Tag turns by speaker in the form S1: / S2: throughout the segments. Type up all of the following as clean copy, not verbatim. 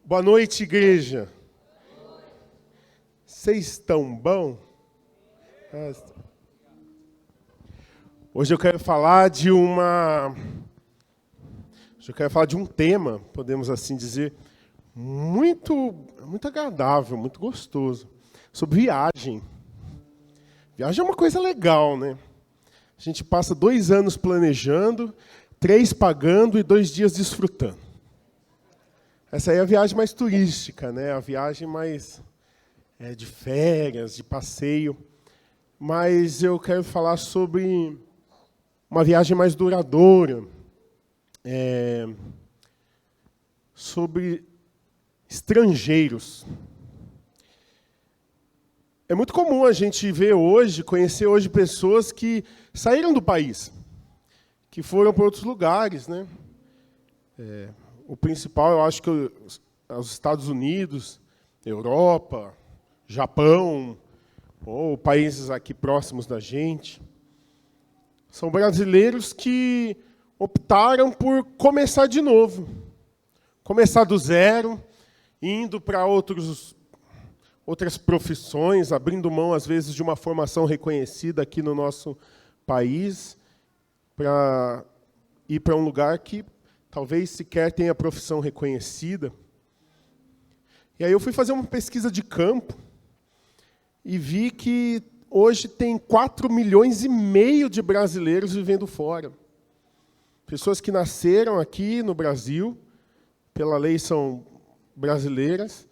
S1: Boa noite, igreja. Vocês estão bom? Hoje eu quero falar de um tema, podemos assim dizer, muito agradável, muito gostoso, sobre viagem. Viagem é uma coisa legal, né? A gente passa 2 anos planejando, 3 pagando e 2 dias desfrutando. Essa aí é a viagem mais turística, né? A viagem mais de férias, de passeio. Mas eu quero falar sobre uma viagem mais duradoura, sobre estrangeiros. É muito comum a gente ver hoje, conhecer hoje pessoas que saíram do país, que foram para outros lugares, né? O principal, eu acho que os Estados Unidos, Europa, Japão, ou países aqui próximos da gente. São brasileiros que optaram por começar de novo. Começar do zero, indo para outras profissões, abrindo mão, às vezes, de uma formação reconhecida aqui no nosso país, para ir para um lugar que talvez sequer tenha profissão reconhecida. E aí eu fui fazer uma pesquisa de campo e vi que hoje tem 4,5 milhões de brasileiros vivendo fora. Pessoas que nasceram aqui no Brasil, pela lei são brasileiras,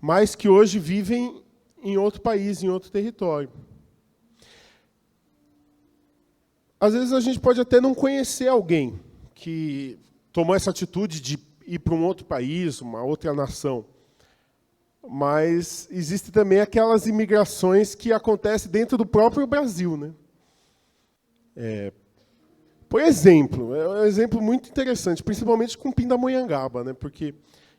S1: mas que hoje vivem em outro país, em outro território. Às vezes a gente pode até não conhecer alguém que tomou essa atitude de ir para um outro país, uma outra nação. Mas existem também aquelas imigrações que acontecem dentro do próprio Brasil, né? Por exemplo, é um exemplo muito interessante, principalmente com Pindamonhangaba, né? Porque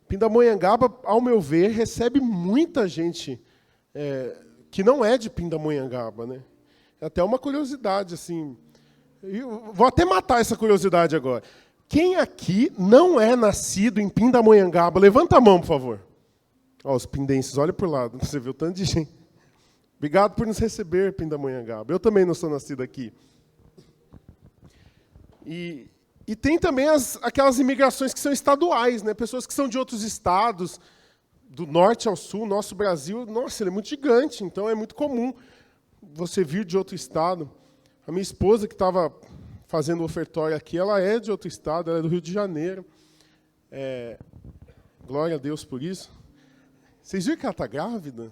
S1: Pindamonhangaba, ao meu ver, recebe muita gente que não é de Pindamonhangaba, né? É até uma curiosidade, assim. Eu vou até matar essa curiosidade agora. Quem aqui não é nascido em Pindamonhangaba? Levanta a mão, por favor. Ó, os pindenses, olha para o lado, você vê o tanto de gente. Obrigado por nos receber, Pindamonhangaba. Eu também não sou nascido aqui. E tem também aquelas imigrações que são estaduais, né? Pessoas que são de outros estados, do norte ao sul. Nosso Brasil, nossa, ele é muito gigante, então é muito comum você vir de outro estado. A minha esposa, que estava fazendo o ofertório aqui, ela é de outro estado, ela é do Rio de Janeiro. Glória a Deus por isso. Vocês viram que ela está grávida?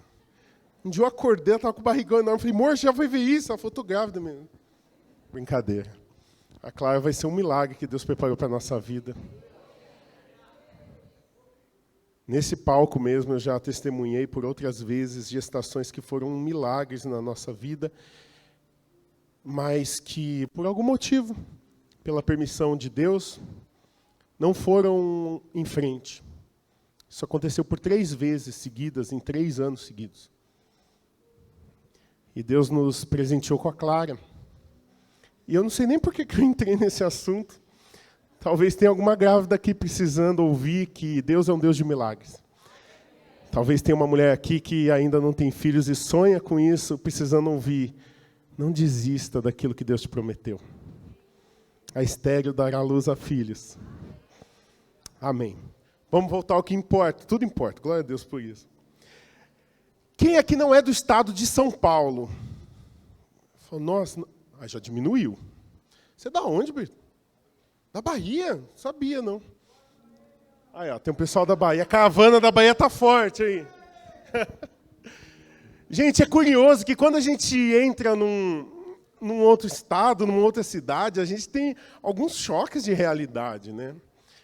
S1: Um dia eu acordei, ela estava com o barrigão enorme. Eu falei, amor, já foi ver isso? Ela falou, estou grávida mesmo. Brincadeira. A Clara vai ser um milagre que Deus preparou para a nossa vida. Nesse palco mesmo, eu já testemunhei por outras vezes gestações que foram milagres na nossa vida, mas que, por algum motivo, pela permissão de Deus, não foram em frente. Isso aconteceu por 3 vezes seguidas, em 3 anos seguidos. E Deus nos presenteou com a Clara. E eu não sei nem por que eu entrei nesse assunto. Talvez tenha alguma grávida aqui precisando ouvir que Deus é um Deus de milagres. Talvez tenha uma mulher aqui que ainda não tem filhos e sonha com isso, precisando ouvir. Não desista daquilo que Deus te prometeu. A estéril dará luz a filhos. Amém. Vamos voltar ao que importa. Tudo importa. Glória a Deus por isso. Quem aqui não é do estado de São Paulo? Falou, nossa, já diminuiu. Você é da onde, Brito? Da Bahia? Sabia, não. Aí, ó, tem um pessoal da Bahia. A caravana da Bahia está forte aí. Gente, é curioso que quando a gente entra num outro estado, numa outra cidade, a gente tem alguns choques de realidade, né?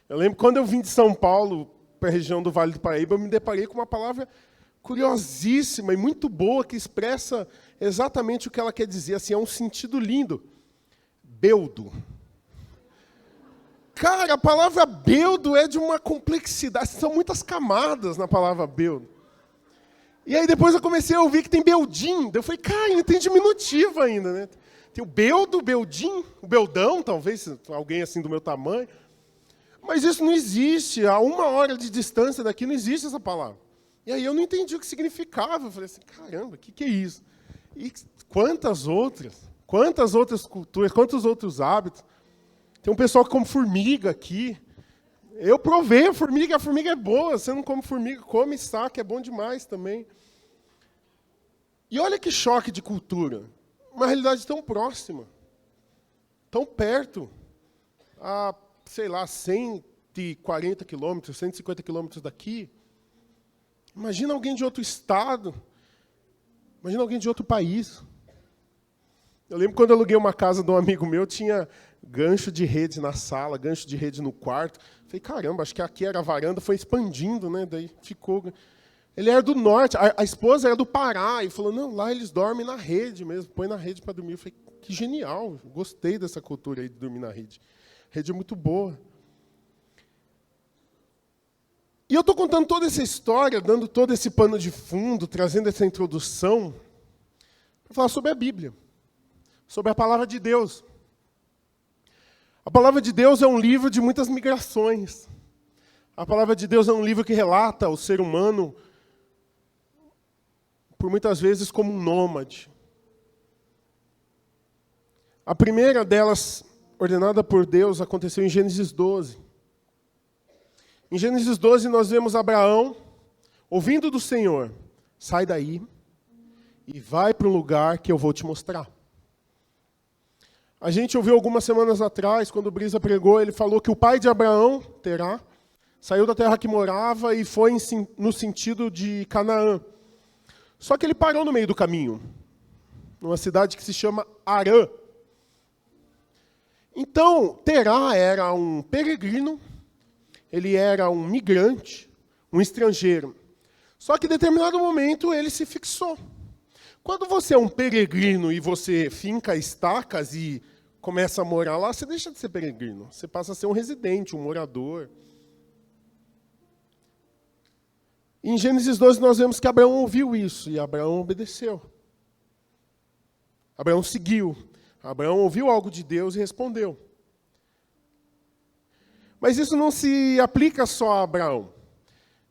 S1: Eu lembro quando eu vim de São Paulo para a região do Vale do Paraíba, eu me deparei com uma palavra curiosíssima e muito boa que expressa exatamente o que ela quer dizer. Assim, é um sentido lindo. Beldo. Cara, a palavra beldo é de uma complexidade. São muitas camadas na palavra beldo. E aí depois eu comecei a ouvir que tem beldim. Eu falei, cara, não tem diminutivo ainda, né? Tem o beldo, o beldim, o beldão, talvez, alguém assim do meu tamanho. Mas isso não existe. A 1 hora de distância daqui não existe essa palavra. E aí eu não entendi o que significava. Eu falei assim, caramba, o que é isso? E quantas outras culturas, quantos outros hábitos. Tem um pessoal que come formiga aqui. Eu provei a formiga é boa. Você não come formiga, come saco, é bom demais também. E olha que choque de cultura. Uma realidade tão próxima, tão perto, a, sei lá, 140 quilômetros, 150 quilômetros daqui. Imagina alguém de outro estado, imagina alguém de outro país. Eu lembro quando eu aluguei uma casa de um amigo meu, tinha gancho de rede na sala, gancho de rede no quarto. Falei, caramba, acho que aqui era a varanda, foi expandindo, né? Daí ficou. Ele era do norte, a esposa era do Pará, e falou, não, lá eles dormem na rede mesmo, põe na rede para dormir. Eu falei, que genial, gostei dessa cultura aí de dormir na rede. A rede é muito boa. E eu estou contando toda essa história, dando todo esse pano de fundo, trazendo essa introdução, para falar sobre a Bíblia, sobre a palavra de Deus. A palavra de Deus é um livro de muitas migrações. A palavra de Deus é um livro que relata o ser humano, por muitas vezes, como um nômade. A primeira delas, ordenada por Deus, aconteceu em Gênesis 12. Em Gênesis 12, nós vemos Abraão, ouvindo do Senhor, sai daí e vai para um lugar que eu vou te mostrar. A gente ouviu algumas semanas atrás, quando o Brisa pregou, ele falou que o pai de Abraão, Terá, saiu da terra que morava e foi no sentido de Canaã. Só que ele parou no meio do caminho, numa cidade que se chama Harã. Então, Terá era um peregrino, ele era um migrante, um estrangeiro. Só que em determinado momento ele se fixou. Quando você é um peregrino e você finca estacas e começa a morar lá, você deixa de ser peregrino. Você passa a ser um residente, um morador. Em Gênesis 12 nós vemos que Abraão ouviu isso e Abraão obedeceu. Abraão seguiu. Abraão ouviu algo de Deus e respondeu. Mas isso não se aplica só a Abraão.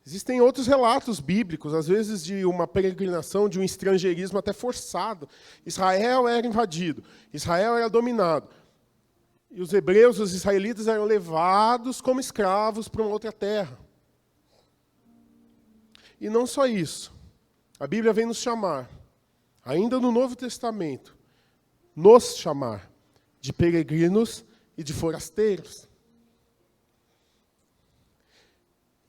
S1: Existem outros relatos bíblicos, às vezes de uma peregrinação, de um estrangeirismo até forçado. Israel era invadido, Israel era dominado. E os hebreus, os israelitas, eram levados como escravos para uma outra terra. E não só isso. A Bíblia vem nos chamar, ainda no Novo Testamento, nos chamar de peregrinos e de forasteiros.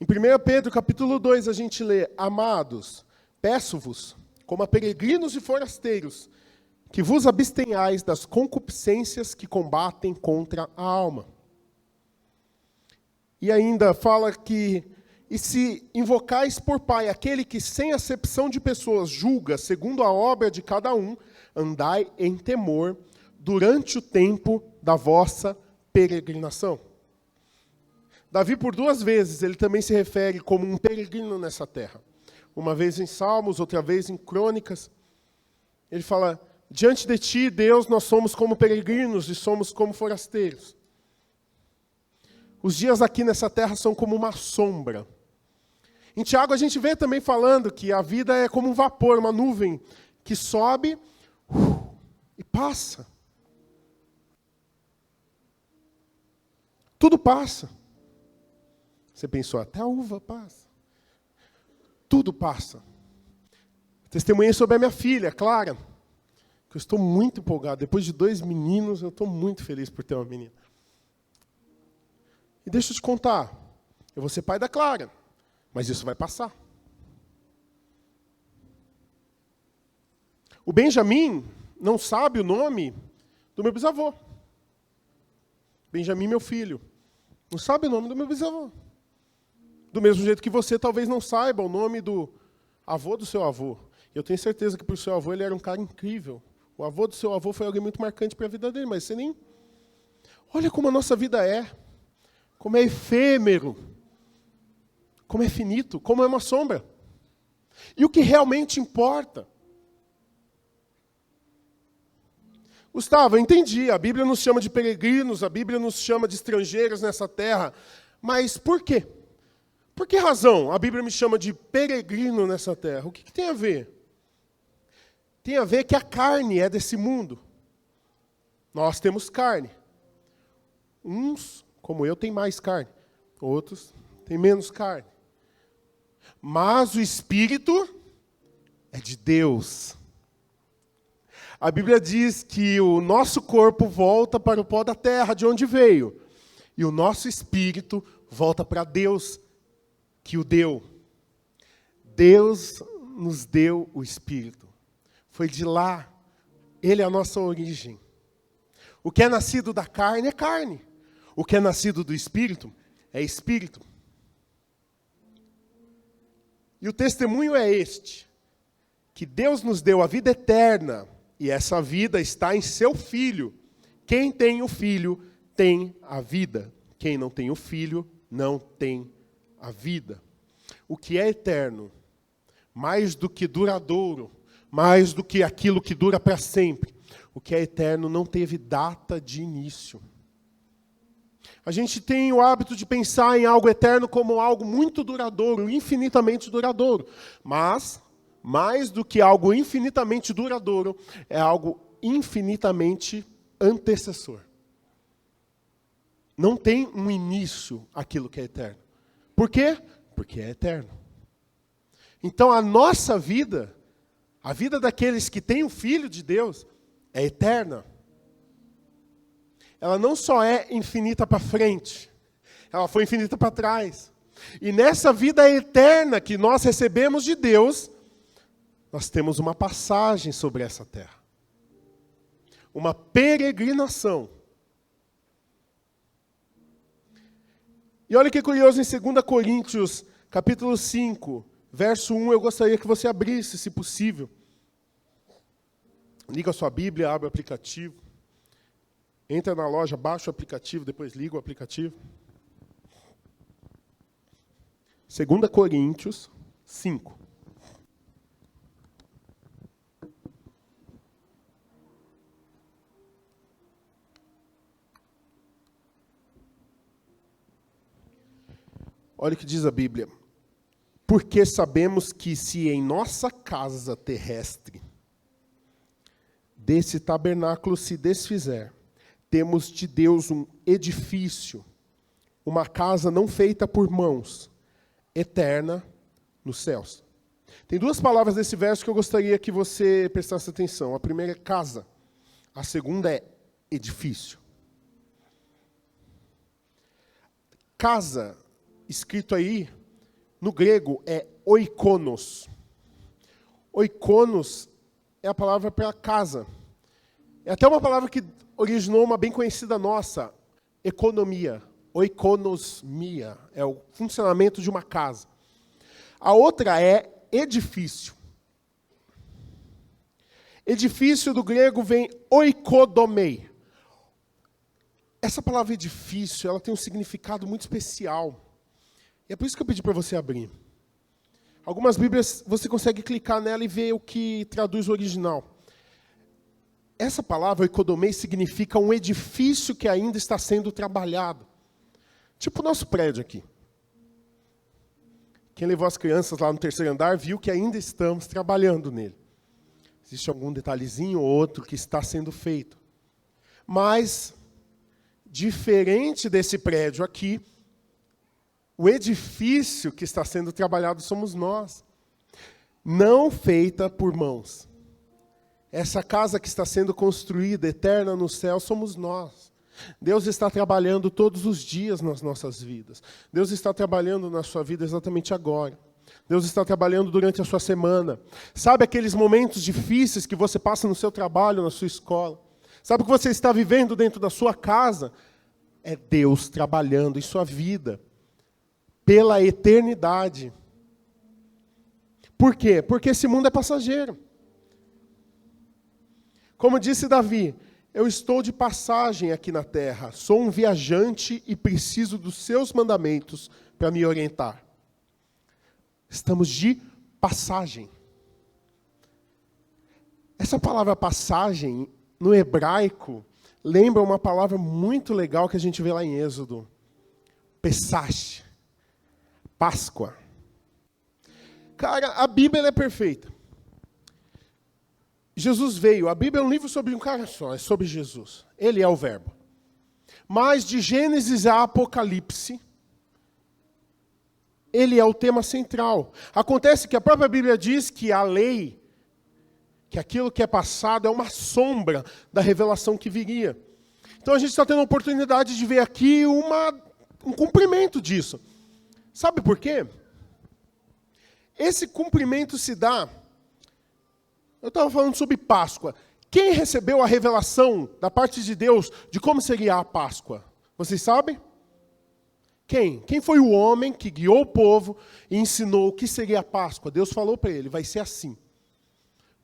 S1: Em 1 Pedro, capítulo 2, a gente lê, amados, peço-vos, como a peregrinos e forasteiros, que vos abstenhais das concupiscências que combatem contra a alma. E ainda fala que, e se invocais por Pai aquele que, sem acepção de pessoas, julga segundo a obra de cada um, andai em temor durante o tempo da vossa peregrinação. Davi, por 2 vezes, ele também se refere como um peregrino nessa terra. Uma vez em Salmos, outra vez em Crônicas. Ele fala, diante de ti, Deus, nós somos como peregrinos e somos como forasteiros. Os dias aqui nessa terra são como uma sombra. Em Tiago, a gente vê também falando que a vida é como um vapor, uma nuvem, que sobe e passa. Tudo passa. Você pensou, até a uva passa. Tudo passa. Testemunhei sobre a minha filha, Clara, que eu estou muito empolgado. Depois de 2 meninos, eu estou muito feliz por ter uma menina. E deixa eu te contar, eu vou ser pai da Clara, mas isso vai passar. O Benjamin não sabe o nome do meu bisavô. Benjamin, meu filho, não sabe o nome do meu bisavô. Do mesmo jeito que você talvez não saiba o nome do avô do seu avô. Eu tenho certeza que para o seu avô ele era um cara incrível. O avô do seu avô foi alguém muito marcante para a vida dele, mas você nem... Olha como a nossa vida é. Como é efêmero. Como é finito. Como é uma sombra. E o que realmente importa? Gustavo, eu entendi. A Bíblia nos chama de peregrinos, a Bíblia nos chama de estrangeiros nessa terra. Mas por quê? Por que razão a Bíblia me chama de peregrino nessa terra? O que tem a ver? Tem a ver que a carne é desse mundo. Nós temos carne. Uns, como eu, têm mais carne. Outros têm menos carne. Mas o Espírito é de Deus. A Bíblia diz que o nosso corpo volta para o pó da terra, de onde veio. E o nosso espírito volta para Deus, que o deu. Deus nos deu o Espírito. Foi de lá. Ele é a nossa origem. O que é nascido da carne é carne. O que é nascido do Espírito é Espírito. E o testemunho é este, que Deus nos deu a vida eterna, e essa vida está em seu Filho. Quem tem o Filho tem a vida. Quem não tem o Filho não tem a vida. O que é eterno, mais do que duradouro, mais do que aquilo que dura para sempre, o que é eterno não teve data de início. A gente tem o hábito de pensar em algo eterno como algo muito duradouro, infinitamente duradouro. Mas, mais do que algo infinitamente duradouro, é algo infinitamente antecessor. Não tem um início aquilo que é eterno. Por quê? Porque é eterno. Então a nossa vida, a vida daqueles que têm o Filho de Deus, é eterna. Ela não só é infinita para frente, ela foi infinita para trás. E nessa vida eterna que nós recebemos de Deus, nós temos uma passagem sobre essa terra. Uma peregrinação. E olha que curioso, em 2 Coríntios, capítulo 5, verso 1, eu gostaria que você abrisse, se possível. Liga a sua Bíblia, abre o aplicativo. Entra na loja, baixa o aplicativo, depois liga o aplicativo. 2 Coríntios 5. Olha o que diz a Bíblia. Porque sabemos que se em nossa casa terrestre desse tabernáculo se desfizer, temos de Deus um edifício, uma casa não feita por mãos, eterna nos céus. Tem duas palavras nesse verso que eu gostaria que você prestasse atenção. A primeira é casa, a segunda é edifício. Casa, escrito aí, no grego, é oikonos. Oikonos é a palavra para casa. É até uma palavra que originou uma bem conhecida nossa, economia. Oikonosmia, é o funcionamento de uma casa. A outra é edifício. Edifício do grego vem oikodomei. Essa palavra edifício, ela tem um significado muito especial. E é por isso que eu pedi para você abrir. Algumas Bíblias, você consegue clicar nela e ver o que traduz o original. Essa palavra, oikodomei, significa um edifício que ainda está sendo trabalhado. Tipo o nosso prédio aqui. Quem levou as crianças lá no 3º andar viu que ainda estamos trabalhando nele. Existe algum detalhezinho ou outro que está sendo feito. Mas, diferente desse prédio aqui, o edifício que está sendo trabalhado somos nós. Não feita por mãos. Essa casa que está sendo construída, eterna no céu, somos nós. Deus está trabalhando todos os dias nas nossas vidas. Deus está trabalhando na sua vida exatamente agora. Deus está trabalhando durante a sua semana. Sabe aqueles momentos difíceis que você passa no seu trabalho, na sua escola? Sabe o que você está vivendo dentro da sua casa? É Deus trabalhando em sua vida. Pela eternidade. Por quê? Porque esse mundo é passageiro. Como disse Davi, eu estou de passagem aqui na terra, sou um viajante e preciso dos seus mandamentos para me orientar. Estamos de passagem. Essa palavra passagem, no hebraico, lembra uma palavra muito legal que a gente vê lá em Êxodo. Pesach, Páscoa. Cara, a Bíblia ela é perfeita. Jesus veio, a Bíblia é um livro sobre um cara só, é sobre Jesus. Ele é o Verbo. Mas de Gênesis a Apocalipse, ele é o tema central. Acontece que a própria Bíblia diz que a lei, que aquilo que é passado é uma sombra da revelação que viria. Então a gente está tendo a oportunidade de ver aqui um cumprimento disso. Sabe por quê? Esse cumprimento se dá... Eu estava falando sobre Páscoa. Quem recebeu a revelação da parte de Deus de como seria a Páscoa? Vocês sabem? Quem? Quem foi o homem que guiou o povo e ensinou o que seria a Páscoa? Deus falou para ele, vai ser assim.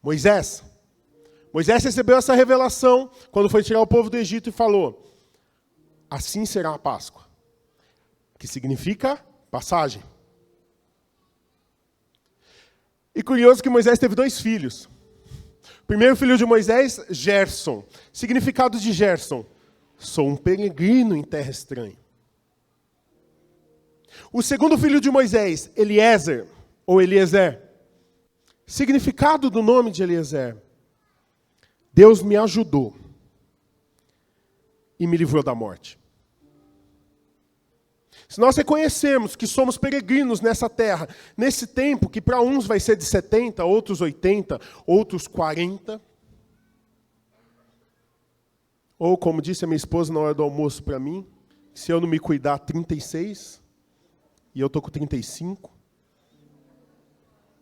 S1: Moisés. Moisés recebeu essa revelação quando foi tirar o povo do Egito e falou, assim será a Páscoa. Que significa passagem. E curioso que Moisés teve 2 filhos. O primeiro filho de Moisés, Gerson. Significado de Gerson. Sou um peregrino em terra estranha. O segundo filho de Moisés, Eliezer, ou Eliezer. Significado do nome de Eliezer. Deus me ajudou e me livrou da morte. Se nós reconhecermos que somos peregrinos nessa terra, nesse tempo que para uns vai ser de 70, outros 80, outros 40, ou como disse a minha esposa na hora do almoço para mim, se eu não me cuidar, 36, e eu estou com 35,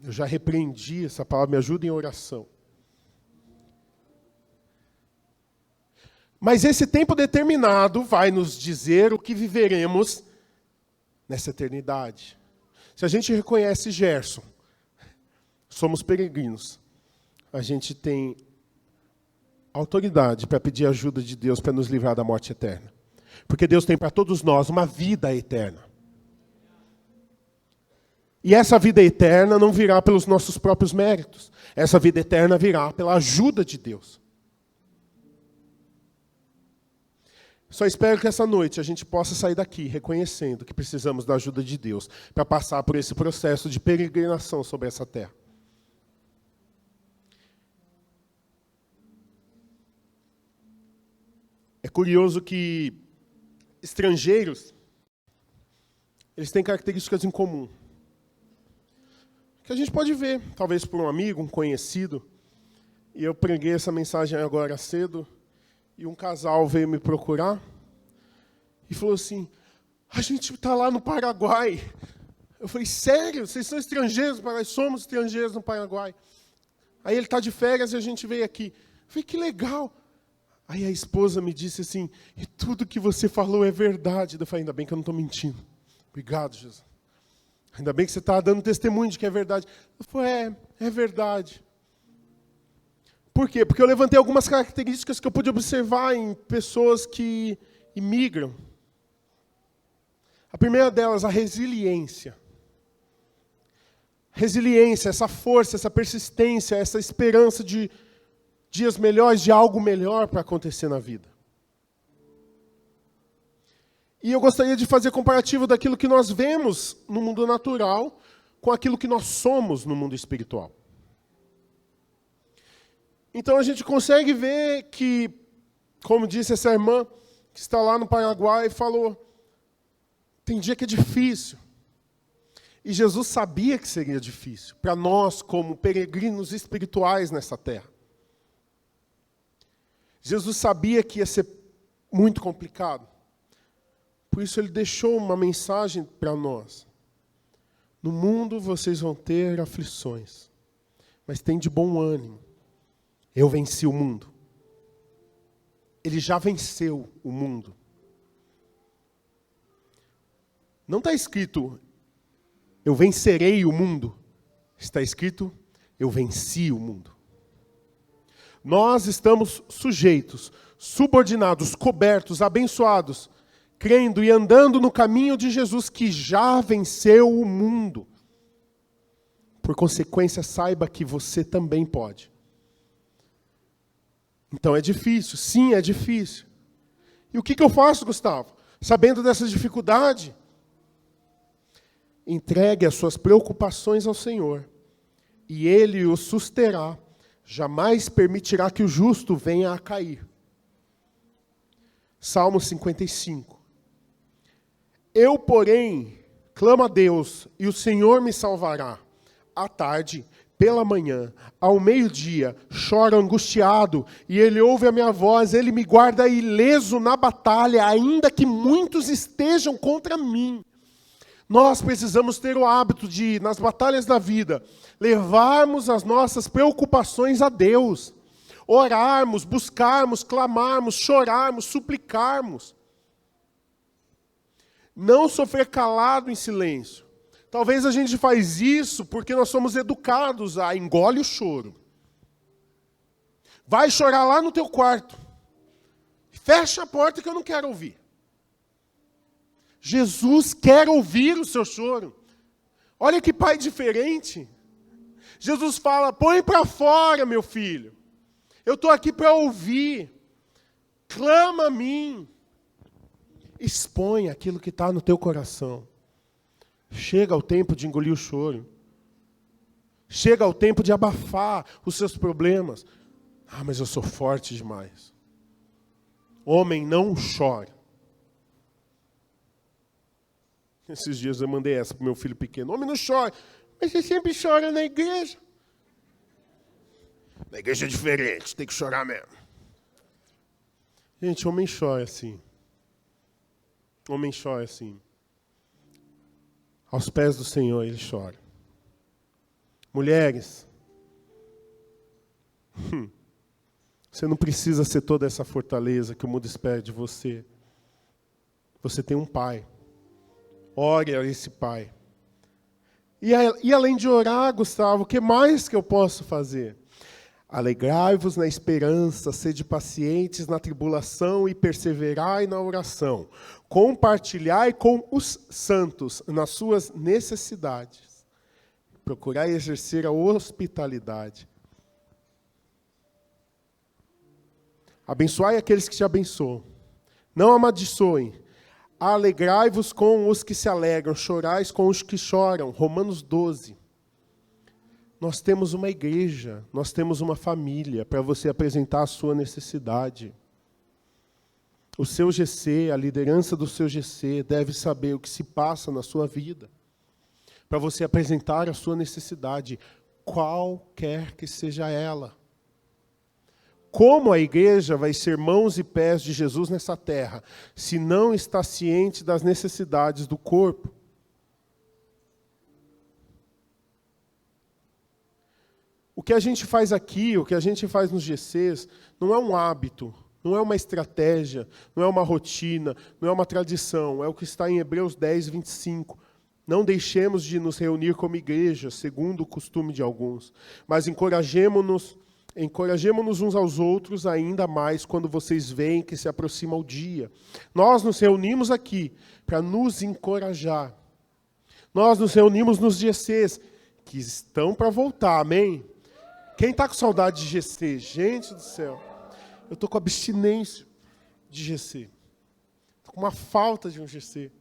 S1: eu já repreendi essa palavra, me ajuda em oração. Mas esse tempo determinado vai nos dizer o que viveremos nessa eternidade. Se a gente reconhece Gerson, somos peregrinos, a gente tem autoridade para pedir ajuda de Deus para nos livrar da morte eterna. Porque Deus tem para todos nós uma vida eterna. E essa vida eterna não virá pelos nossos próprios méritos. Essa vida eterna virá pela ajuda de Deus. Só espero que essa noite a gente possa sair daqui reconhecendo que precisamos da ajuda de Deus para passar por esse processo de peregrinação sobre essa terra. É curioso que estrangeiros, eles têm características em comum. Que a gente pode ver, talvez por um amigo, um conhecido. E eu preguei essa mensagem agora cedo. E um casal veio me procurar e falou assim, a gente está lá no Paraguai. Eu falei, sério? Vocês são estrangeiros? Nós somos estrangeiros no Paraguai. Aí ele está de férias e a gente veio aqui. Eu falei, que legal. Aí a esposa me disse assim, e tudo que você falou é verdade. Eu falei, ainda bem que eu não estou mentindo. Obrigado, Jesus. Ainda bem que você está dando testemunho de que é verdade. Eu falei, é verdade. Por quê? Porque eu levantei algumas características que eu pude observar em pessoas que imigram. A primeira delas, a resiliência. Resiliência, essa força, essa persistência, essa esperança de dias melhores, de algo melhor para acontecer na vida. E eu gostaria de fazer comparativo daquilo que nós vemos no mundo natural com aquilo que nós somos no mundo espiritual. Então a gente consegue ver que, como disse essa irmã, que está lá no Paraguai, falou, tem dia que é difícil. E Jesus sabia que seria difícil, para nós como peregrinos espirituais nessa terra. Jesus sabia que ia ser muito complicado. Por isso ele deixou uma mensagem para nós. No mundo vocês vão ter aflições, mas tem de bom ânimo. Eu venci o mundo. Ele já venceu o mundo. Não está escrito, eu vencerei o mundo. Está escrito, eu venci o mundo. Nós estamos sujeitos, subordinados, cobertos, abençoados, crendo e andando no caminho de Jesus que já venceu o mundo. Por consequência, saiba que você também pode. Então é difícil, sim, é difícil. E o que eu faço, Gustavo? Sabendo dessa dificuldade, Entregue as suas preocupações ao Senhor, e Ele o susterá. Jamais permitirá que o justo venha a cair. Salmo 55. Eu, porém, clamo a Deus, e o Senhor me salvará. À tarde, pela manhã, ao meio-dia, choro angustiado, e Ele ouve a minha voz, Ele me guarda ileso na batalha, ainda que muitos estejam contra mim. Nós precisamos ter o hábito de, nas batalhas da vida, levarmos as nossas preocupações a Deus. Orarmos, buscarmos, clamarmos, chorarmos, suplicarmos. Não sofrer calado em silêncio. Talvez a gente faz isso porque nós somos educados a engole o choro. Vai chorar lá no teu quarto. Fecha a porta que eu não quero ouvir. Jesus quer ouvir o seu choro. Olha que pai diferente. Jesus fala, põe para fora, meu filho. Eu estou aqui para ouvir. Clama a mim. Expõe aquilo que está no teu coração. Chega o tempo de engolir o choro. Chega o tempo de abafar os seus problemas. Ah, mas eu sou forte demais. Homem, não chora. Esses dias eu mandei essa para o meu filho pequeno. Homem, não chora. Mas você sempre chora na igreja. Na igreja é diferente, tem que chorar mesmo. Gente, homem chora assim. Homem chora assim. Aos pés do Senhor ele chora. Mulheres, você não precisa ser toda essa fortaleza que o mundo espera de você. Você tem um pai. Ore a esse pai. E além de orar, Gustavo, o que mais que eu posso fazer? Alegrai-vos na esperança, sede pacientes na tribulação e perseverai na oração. Compartilhai com os santos nas suas necessidades. Procurai exercer a hospitalidade. Abençoai aqueles que te abençoam. Não amaldiçoem. Alegrai-vos com os que se alegram, chorais com os que choram. Romanos 12. Nós temos uma igreja, nós temos uma família para você apresentar a sua necessidade. O seu GC, a liderança do seu GC deve saber o que se passa na sua vida, para você apresentar a sua necessidade, qualquer que seja ela. Como a igreja vai ser mãos e pés de Jesus nessa terra, se não está ciente das necessidades do corpo? O que a gente faz aqui, o que a gente faz nos GCs, não é um hábito, não é uma estratégia, não é uma rotina, não é uma tradição, é o que está em Hebreus 10, 25. Não deixemos de nos reunir como igreja, segundo o costume de alguns, mas encorajemo-nos uns aos outros ainda mais quando vocês veem que se aproxima o dia. Nós nos reunimos aqui para nos encorajar. Nós nos reunimos nos GCs, que estão para voltar, amém? Quem está com saudade de GC? Gente do céu, eu estou com abstinência de GC. Estou com uma falta de um GC.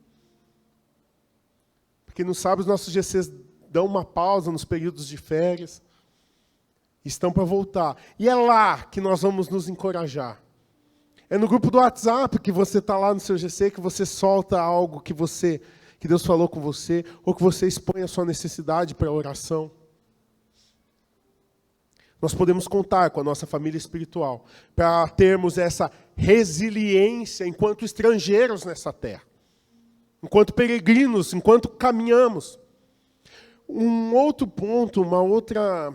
S1: Para quem não sabe, os nossos GCs dão uma pausa nos períodos de férias. Estão para voltar. E é lá que nós vamos nos encorajar. É no grupo do WhatsApp que você está lá no seu GC, que você solta algo que Deus falou com você, ou que você expõe a sua necessidade para a oração. Nós podemos contar com a nossa família espiritual para termos essa resiliência enquanto estrangeiros nessa terra, enquanto peregrinos, enquanto caminhamos. Um outro ponto, uma outra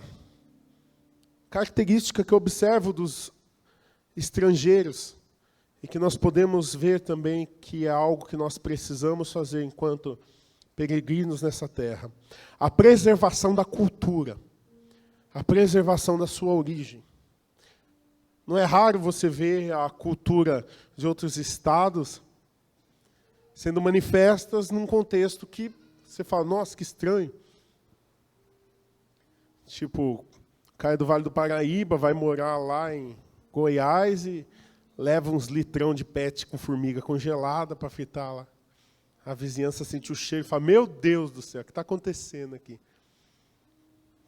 S1: característica que eu observo dos estrangeiros e que nós podemos ver também que é algo que nós precisamos fazer enquanto peregrinos nessa terra. A preservação da cultura. A preservação da sua origem. Não é raro você ver a cultura de outros estados sendo manifestas num contexto que você fala, nossa, que estranho. Tipo, o cara do Vale do Paraíba vai morar lá em Goiás e leva uns litrão de pet com formiga congelada para fritar lá. A vizinhança sente o cheiro e fala, meu Deus do céu, o que está acontecendo aqui?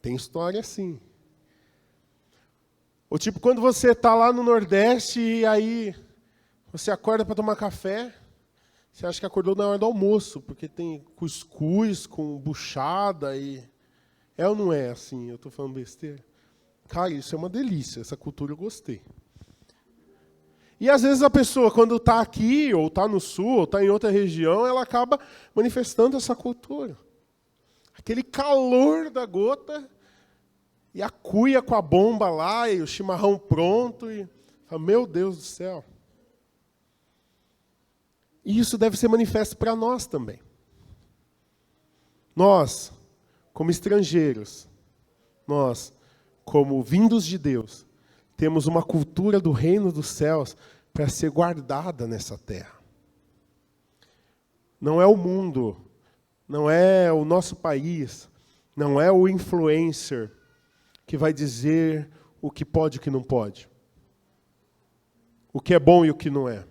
S1: Tem história assim. Ou tipo, quando você está lá no Nordeste e aí você acorda para tomar café, você acha que acordou na hora do almoço, porque tem cuscuz com buchada e... É ou não é assim? Eu estou falando besteira? Cara, isso é uma delícia, essa cultura eu gostei. E às vezes a pessoa, quando está aqui, ou está no sul, ou está em outra região, ela acaba manifestando essa cultura. Aquele calor da gota, e a cuia com a bomba lá, e o chimarrão pronto, e fala, meu Deus do céu. E isso deve ser manifesto para nós também. Nós, como estrangeiros, nós, como vindos de Deus, temos uma cultura do reino dos céus para ser guardada nessa terra. Não é o mundo, não é o nosso país, não é o influencer que vai dizer o que pode e o que não pode. O que é bom e o que não é.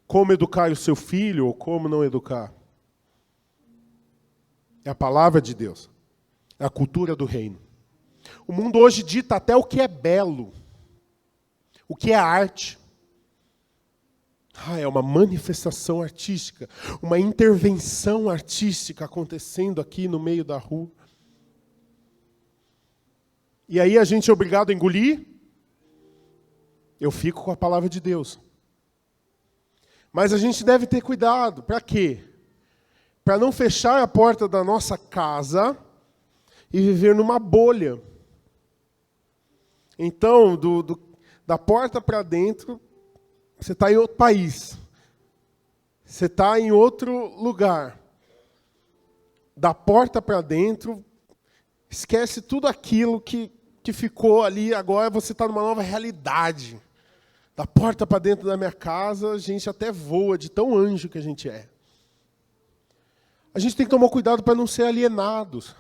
S1: Como educar o seu filho ou como não educar. É a palavra de Deus. É a cultura do reino. O mundo hoje dita até o que é belo. O que é arte? É uma manifestação artística, uma intervenção artística acontecendo aqui no meio da rua. E aí a gente é obrigado a engolir? Eu fico com a palavra de Deus. Mas a gente deve ter cuidado. Para quê? Para não fechar a porta da nossa casa e viver numa bolha. Então, da porta para dentro, você está em outro país. Você está em outro lugar. Da porta para dentro, esquece tudo aquilo que ficou ali. Agora você está numa nova realidade. Da porta para dentro da minha casa, a gente até voa de tão anjo que a gente é. A gente tem que tomar cuidado para não ser alienados.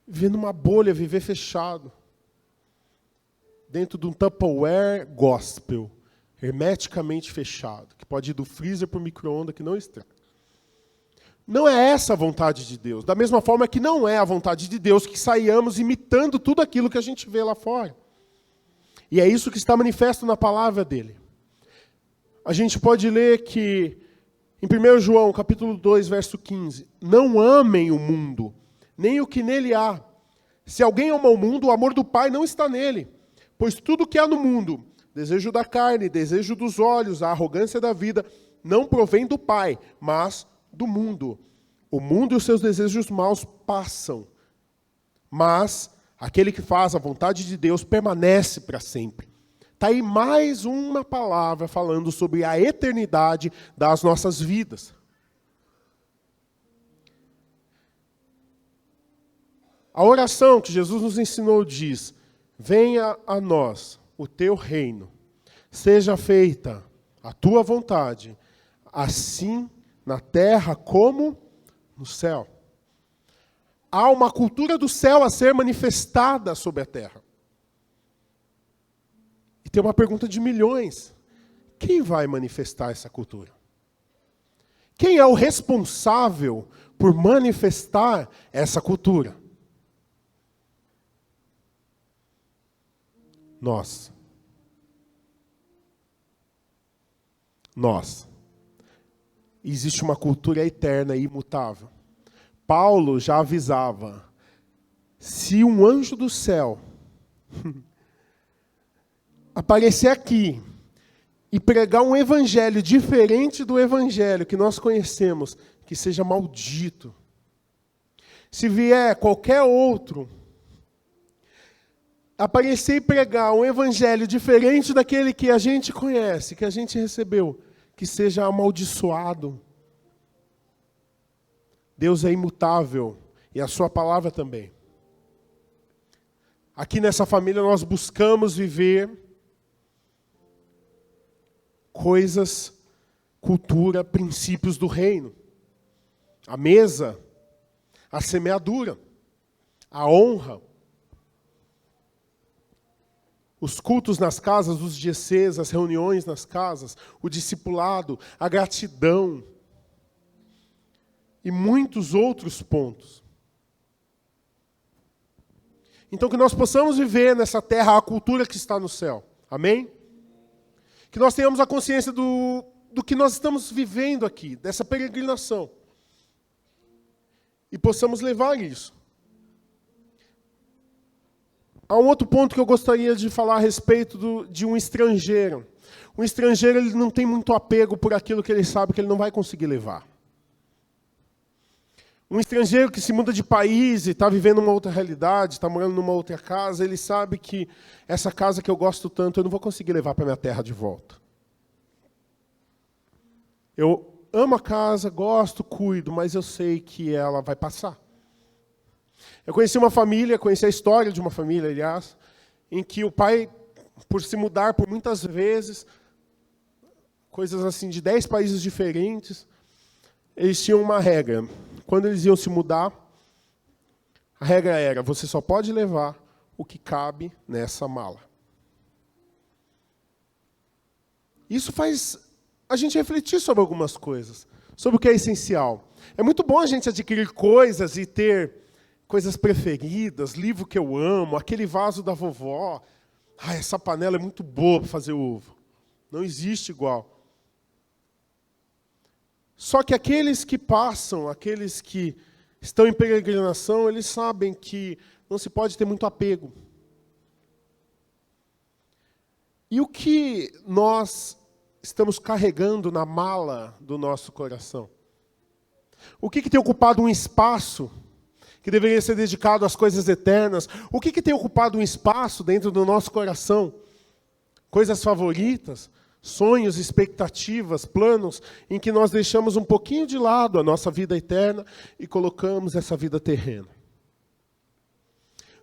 S1: Viver numa bolha, viver fechado. Dentro de um Tupperware gospel, hermeticamente fechado, que pode ir do freezer para o micro-ondas que não estraga. Não é essa a vontade de Deus. Da mesma forma que não é a vontade de Deus que saiamos imitando tudo aquilo que a gente vê lá fora. E é isso que está manifesto na palavra dele. A gente pode ler que, em 1 João, capítulo 2, verso 15, não amem o mundo, nem o que nele há. Se alguém ama o mundo, o amor do Pai não está nele. Pois tudo que há no mundo, desejo da carne, desejo dos olhos, a arrogância da vida, não provém do Pai, mas do mundo. O mundo e os seus desejos maus passam, mas aquele que faz a vontade de Deus permanece para sempre. Está aí mais uma palavra falando sobre a eternidade das nossas vidas. A oração que Jesus nos ensinou diz: venha a nós o teu reino, seja feita a tua vontade, assim na terra como no céu. Há uma cultura do céu a ser manifestada sobre a terra. E tem uma pergunta de milhões: quem vai manifestar essa cultura? Quem é o responsável por manifestar essa cultura? Nós. Existe uma cultura eterna e imutável. Paulo já avisava: se um anjo do céu aparecer aqui e pregar um evangelho diferente do evangelho que nós conhecemos, que seja maldito. Se vier qualquer outro aparecer e pregar um evangelho diferente daquele que a gente conhece, que a gente recebeu, que seja amaldiçoado. Deus é imutável e a sua palavra também. Aqui nessa família nós buscamos viver coisas, cultura, princípios do reino. A mesa, a semeadura, a honra, os cultos nas casas, os GCs, as reuniões nas casas, o discipulado, a gratidão. e muitos outros pontos. Então, que nós possamos viver nessa terra a cultura que está no céu. Amém? Que nós tenhamos a consciência do que nós estamos vivendo aqui, dessa peregrinação. E possamos levar isso. Há um outro ponto que eu gostaria de falar a respeito de um estrangeiro. Um estrangeiro, ele não tem muito apego por aquilo que ele sabe que ele não vai conseguir levar. Um estrangeiro que se muda de país e está vivendo uma outra realidade, está morando numa outra casa, ele sabe que essa casa que eu gosto tanto, eu não vou conseguir levar para minha terra de volta. Eu amo a casa, gosto, cuido, mas eu sei que ela vai passar. Eu conheci uma família, conheci a história de uma família, aliás, em que o pai, por se mudar por muitas vezes, coisas assim de 10 países diferentes, eles tinham uma regra. Quando eles iam se mudar, a regra era, você só pode levar o que cabe nessa mala. Isso faz a gente refletir sobre algumas coisas, sobre o que é essencial. É muito bom a gente adquirir coisas e ter coisas preferidas, livro que eu amo, aquele vaso da vovó. Essa panela é muito boa para fazer ovo. Não existe igual. Só que aqueles que passam, aqueles que estão em peregrinação, eles sabem que não se pode ter muito apego. E o que nós estamos carregando na mala do nosso coração? O que tem ocupado um espaço que deveria ser dedicado às coisas eternas? O que tem ocupado um espaço dentro do nosso coração? Coisas favoritas, sonhos, expectativas, planos, em que nós deixamos um pouquinho de lado a nossa vida eterna e colocamos essa vida terrena.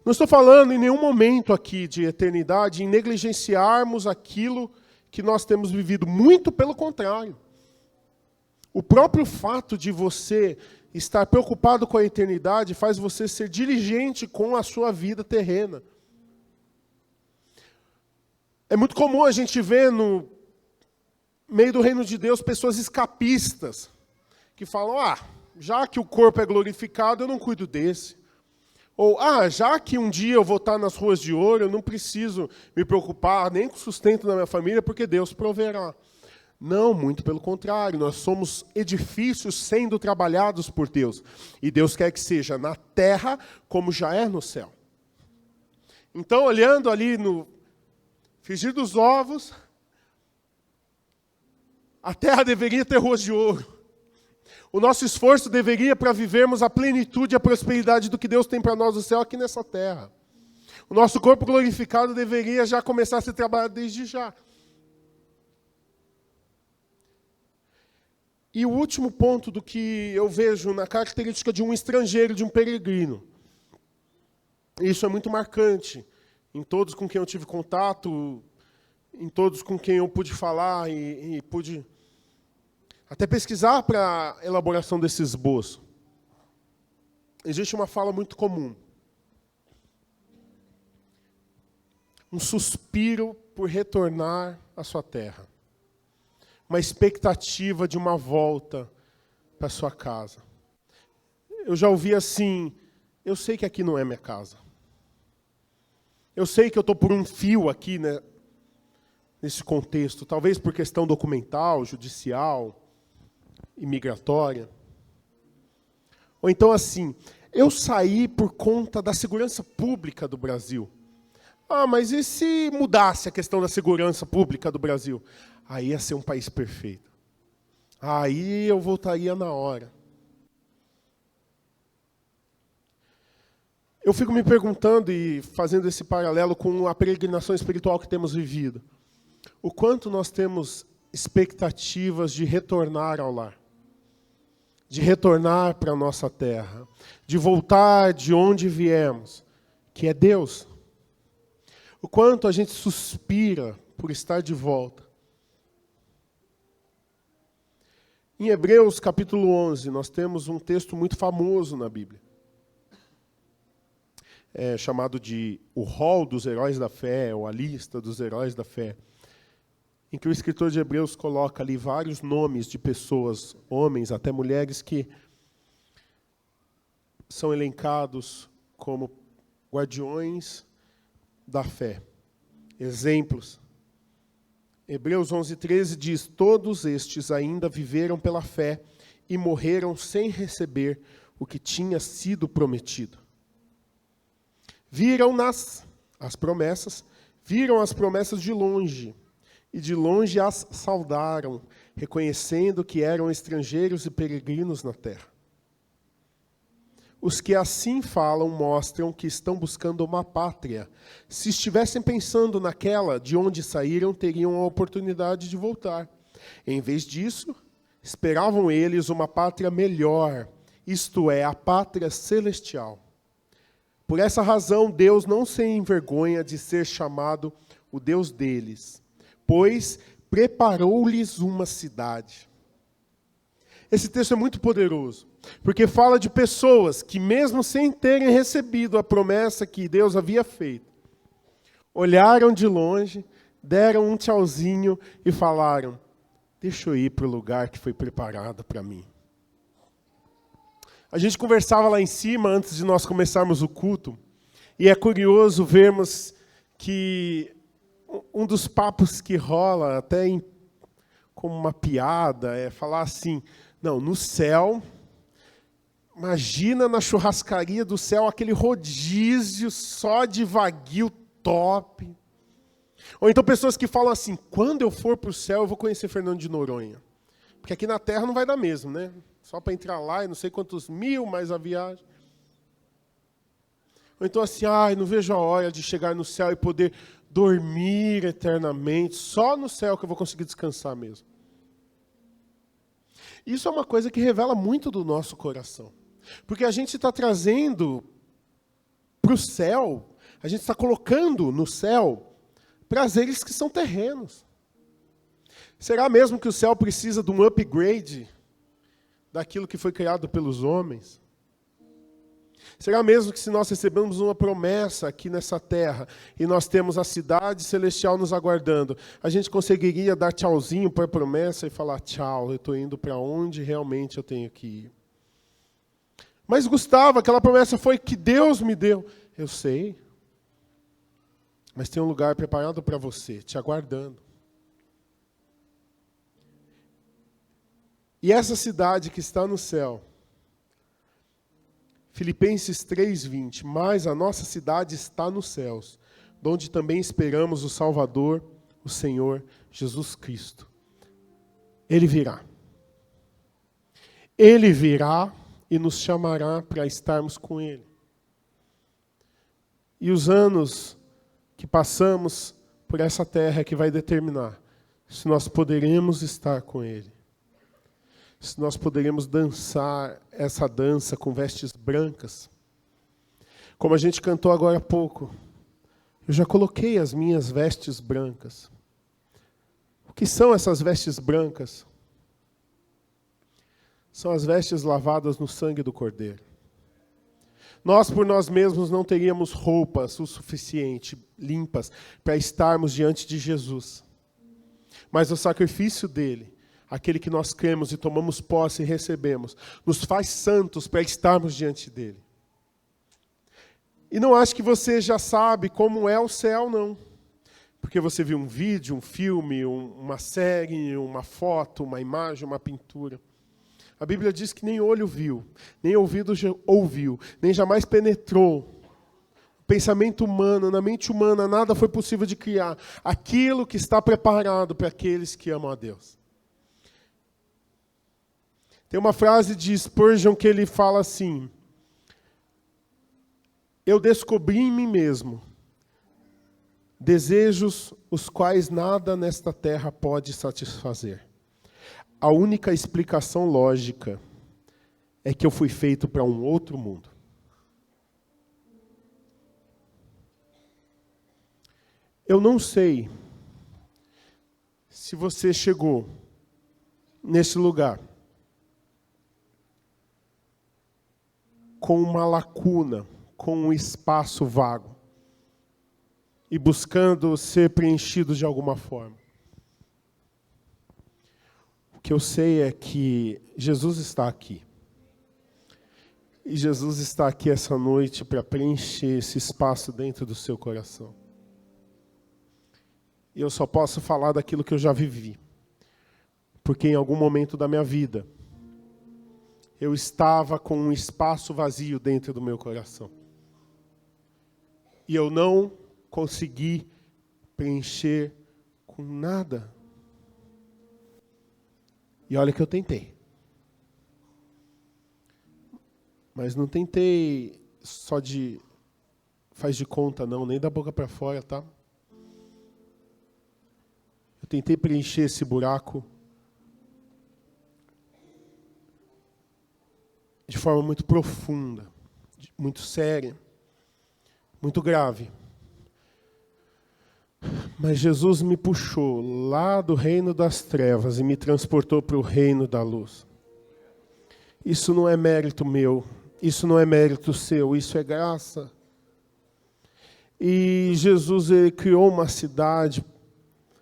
S1: Não estou falando em nenhum momento aqui de eternidade em negligenciarmos aquilo que nós temos vivido, muito pelo contrário. O próprio fato de você estar preocupado com a eternidade faz você ser diligente com a sua vida terrena. É muito comum a gente ver no meio do reino de Deus pessoas escapistas, que falam, já que o corpo é glorificado, eu não cuido desse. Ou, já que um dia eu vou estar nas ruas de ouro, eu não preciso me preocupar nem com o sustento da minha família, porque Deus proverá. Não, muito pelo contrário, nós somos edifícios sendo trabalhados por Deus. E Deus quer que seja na terra como já é no céu. Então, olhando ali no frigir dos ovos, a terra deveria ter ruas de ouro. O nosso esforço deveria para vivermos a plenitude e a prosperidade do que Deus tem para nós no céu aqui nessa terra. O nosso corpo glorificado deveria já começar a ser trabalhado desde já. E o último ponto do que eu vejo na característica de um estrangeiro, de um peregrino. Isso é muito marcante em todos com quem eu tive contato, em todos com quem eu pude falar e pude até pesquisar para a elaboração desse esboço. Existe uma fala muito comum. Um suspiro por retornar à sua terra. Uma expectativa de uma volta para sua casa. Eu já ouvi assim, eu sei que aqui não é minha casa. Eu sei que eu estou por um fio aqui, né, nesse contexto, talvez por questão documental, judicial, imigratória. Ou então assim, eu saí por conta da segurança pública do Brasil. Mas e se mudasse a questão da segurança pública do Brasil? Aí ia ser um país perfeito. Aí eu voltaria na hora. Eu fico me perguntando e fazendo esse paralelo com a peregrinação espiritual que temos vivido. O quanto nós temos expectativas de retornar ao lar. De retornar para a nossa terra. De voltar de onde viemos, que é Deus. O quanto a gente suspira por estar de volta. Em Hebreus, capítulo 11, nós temos um texto muito famoso na Bíblia. É chamado de o rol dos heróis da fé, ou a lista dos heróis da fé. Em que o escritor de Hebreus coloca ali vários nomes de pessoas, homens, até mulheres, que são elencados como guardiões da fé. Exemplos. Hebreus 11:13 diz: todos estes ainda viveram pela fé e morreram sem receber o que tinha sido prometido. Viram as promessas de longe, e de longe as saudaram, reconhecendo que eram estrangeiros e peregrinos na terra. Os que assim falam mostram que estão buscando uma pátria. Se estivessem pensando naquela de onde saíram, teriam a oportunidade de voltar. Em vez disso, esperavam eles uma pátria melhor, isto é, a pátria celestial. Por essa razão, Deus não se envergonha de ser chamado o Deus deles, pois preparou-lhes uma cidade. Esse texto é muito poderoso, porque fala de pessoas que, mesmo sem terem recebido a promessa que Deus havia feito, olharam de longe, deram um tchauzinho e falaram: deixa eu ir para o lugar que foi preparado para mim. A gente conversava lá em cima, antes de nós começarmos o culto, e é curioso vermos que um dos papos que rola, até como uma piada, é falar assim: não, no céu, imagina na churrascaria do céu aquele rodízio só de wagyu top. Ou então pessoas que falam assim: quando eu for para o céu, eu vou conhecer Fernando de Noronha. Porque aqui na terra não vai dar mesmo, né? Só para entrar lá e não sei quantos mil mais a viagem. Ou então assim: não vejo a hora de chegar no céu e poder dormir eternamente. Só no céu que eu vou conseguir descansar mesmo. Isso é uma coisa que revela muito do nosso coração. Porque a gente está trazendo para o céu, a gente está colocando no céu prazeres que são terrenos. Será mesmo que o céu precisa de um upgrade daquilo que foi criado pelos homens? Será mesmo que se nós recebemos uma promessa aqui nessa terra e nós temos a cidade celestial nos aguardando, a gente conseguiria dar tchauzinho para a promessa e falar: tchau, eu estou indo para onde realmente eu tenho que ir? Mas Gustavo, aquela promessa foi que Deus me deu. Eu sei, mas tem um lugar preparado para você, te aguardando. E essa cidade que está no céu, Filipenses 3:20, mas a nossa cidade está nos céus, donde também esperamos o Salvador, o Senhor Jesus Cristo. Ele virá. Ele virá e nos chamará para estarmos com Ele. E os anos que passamos por essa terra é que vai determinar se nós poderemos estar com Ele. Se nós poderemos dançar essa dança com vestes brancas. Como a gente cantou agora há pouco, eu já coloquei as minhas vestes brancas. O que são essas vestes brancas? São as vestes lavadas no sangue do Cordeiro. Nós, por nós mesmos, não teríamos roupas o suficiente, limpas, para estarmos diante de Jesus. Mas o sacrifício dele, aquele que nós cremos e tomamos posse e recebemos, nos faz santos para estarmos diante dele. E não acho que você já sabe como é o céu, não. Porque você viu um vídeo, um filme, uma série, uma foto, uma imagem, uma pintura. A Bíblia diz que nem olho viu, nem ouvido ouviu, nem jamais penetrou. Pensamento humano, na mente humana, nada foi possível de criar aquilo que está preparado para aqueles que amam a Deus. Tem uma frase de Spurgeon que ele fala assim: eu descobri em mim mesmo desejos os quais nada nesta terra pode satisfazer. A única explicação lógica é que eu fui feito para um outro mundo. Eu não sei se você chegou nesse lugar com uma lacuna, com um espaço vago e buscando ser preenchido de alguma forma. O que eu sei é que Jesus está aqui. E Jesus está aqui essa noite para preencher esse espaço dentro do seu coração. E eu só posso falar daquilo que eu já vivi. Porque em algum momento da minha vida, eu estava com um espaço vazio dentro do meu coração. E eu não consegui preencher com nada. E olha que eu tentei. Mas não tentei só de faz de conta não, nem da boca para fora, tá? Eu tentei preencher esse buraco de forma muito profunda, muito séria, muito grave. Mas Jesus me puxou lá do reino das trevas e me transportou para o reino da luz. Isso não é mérito meu. Isso não é mérito seu, isso é graça. E Jesus criou uma cidade,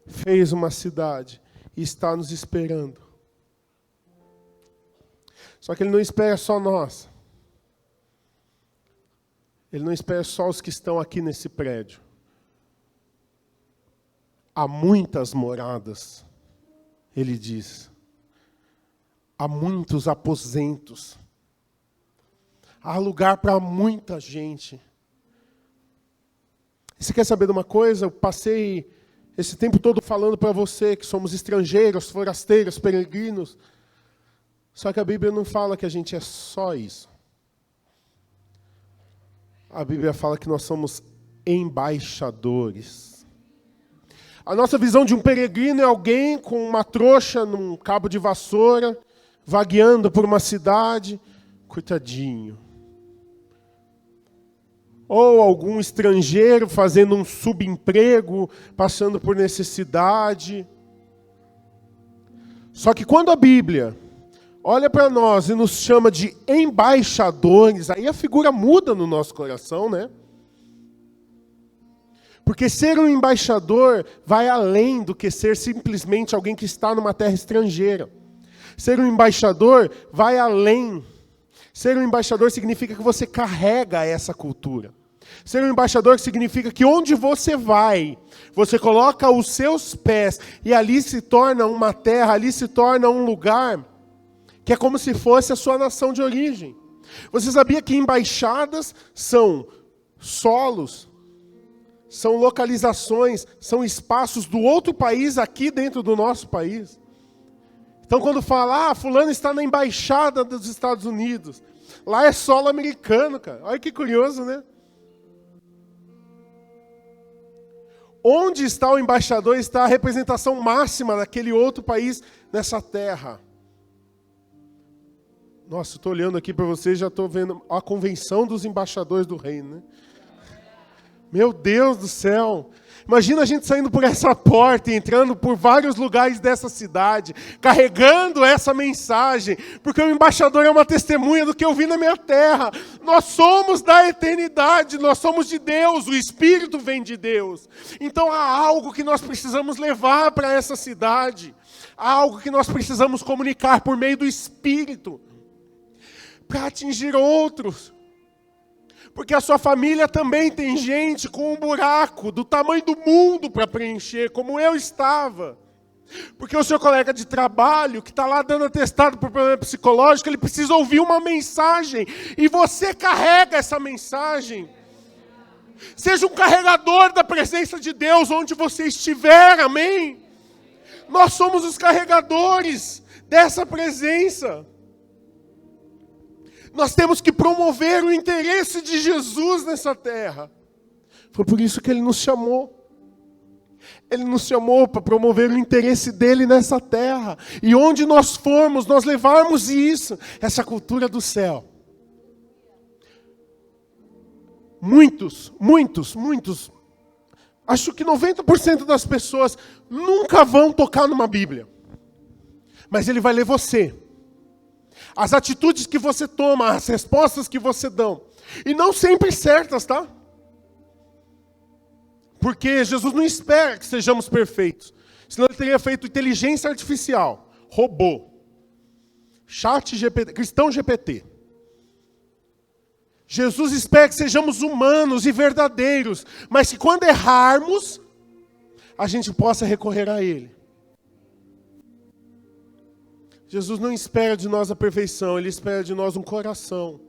S1: fez uma cidade e está nos esperando. Só que Ele não espera só nós. Ele não espera só os que estão aqui nesse prédio. Há muitas moradas, Ele diz. Há muitos aposentos. Há lugar para muita gente. E você quer saber de uma coisa? Eu passei esse tempo todo falando para você que somos estrangeiros, forasteiros, peregrinos. Só que a Bíblia não fala que a gente é só isso. A Bíblia fala que nós somos embaixadores. A nossa visão de um peregrino é alguém com uma trouxa num cabo de vassoura, vagueando por uma cidade, coitadinho. Ou algum estrangeiro fazendo um subemprego, passando por necessidade. Só que quando a Bíblia olha para nós e nos chama de embaixadores, aí a figura muda no nosso coração, né? Porque ser um embaixador vai além do que ser simplesmente alguém que está numa terra estrangeira. Ser um embaixador vai além. Ser um embaixador significa que você carrega essa cultura. Ser um embaixador significa que onde você vai, você coloca os seus pés e ali se torna uma terra, ali se torna um lugar que é como se fosse a sua nação de origem. Você sabia que embaixadas são solos, são localizações, são espaços do outro país aqui dentro do nosso país? Então, quando fala, fulano está na embaixada dos Estados Unidos, lá é solo americano, cara. Olha que curioso, né? Onde está o embaixador está a representação máxima daquele outro país nessa terra. Nossa, estou olhando aqui para vocês, já estou vendo a convenção dos embaixadores do reino, né? Meu Deus do céu! Imagina a gente saindo por essa porta e entrando por vários lugares dessa cidade, carregando essa mensagem, porque o embaixador é uma testemunha do que eu vi na minha terra. Nós somos da eternidade, nós somos de Deus, o Espírito vem de Deus. Então há algo que nós precisamos levar para essa cidade, há algo que nós precisamos comunicar por meio do Espírito, para atingir outros. Porque a sua família também tem gente com um buraco do tamanho do mundo para preencher, como eu estava. Porque o seu colega de trabalho, que está lá dando atestado por problema psicológico, ele precisa ouvir uma mensagem. E você carrega essa mensagem. Seja um carregador da presença de Deus onde você estiver, amém? Nós somos os carregadores dessa presença. Nós temos que promover o interesse de Jesus nessa terra. Foi por isso que Ele nos chamou. Ele nos chamou para promover o interesse dEle nessa terra. E onde nós formos, nós levarmos isso, essa cultura do céu. Muitos, acho que 90% das pessoas nunca vão tocar numa Bíblia. Mas Ele vai ler você. As atitudes que você toma, as respostas que você dá. E não sempre certas, tá? Porque Jesus não espera que sejamos perfeitos. Senão Ele teria feito inteligência artificial, robô, chat GPT, cristão GPT. Jesus espera que sejamos humanos e verdadeiros, mas que quando errarmos, a gente possa recorrer a Ele. Jesus não espera de nós a perfeição, Ele espera de nós um coração.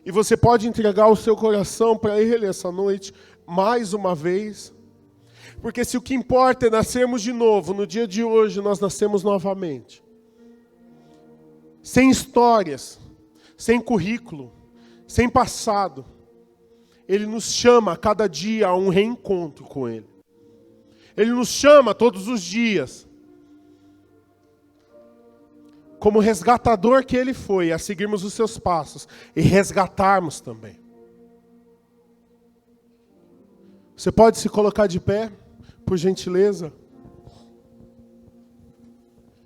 S1: E você pode entregar o seu coração para Ele essa noite, mais uma vez. Porque se o que importa é nascermos de novo, no dia de hoje nós nascemos novamente. Sem histórias, sem currículo, sem passado. Ele nos chama a cada dia a um reencontro com Ele. Ele nos chama todos os dias, como resgatador que Ele foi, a seguirmos os seus passos e resgatarmos também. Você pode se colocar de pé, por gentileza?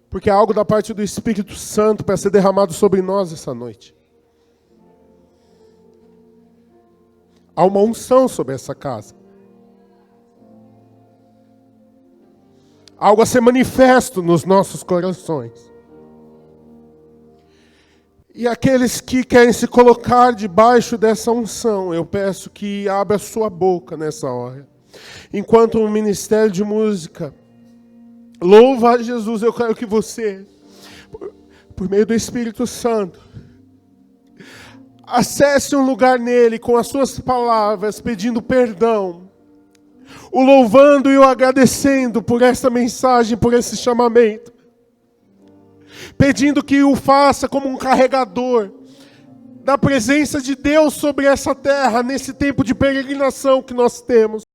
S1: Porque há algo da parte do Espírito Santo para ser derramado sobre nós essa noite. Há uma unção sobre essa casa. Algo a ser manifesto nos nossos corações. E aqueles que querem se colocar debaixo dessa unção, eu peço que abra a sua boca nessa hora. Enquanto o Ministério de Música louva a Jesus, eu quero que você, por meio do Espírito Santo, acesse um lugar nele com as suas palavras, pedindo perdão, o louvando e o agradecendo por essa mensagem, por esse chamamento. Pedindo que o faça como um carregador da presença de Deus sobre essa terra, nesse tempo de peregrinação que nós temos.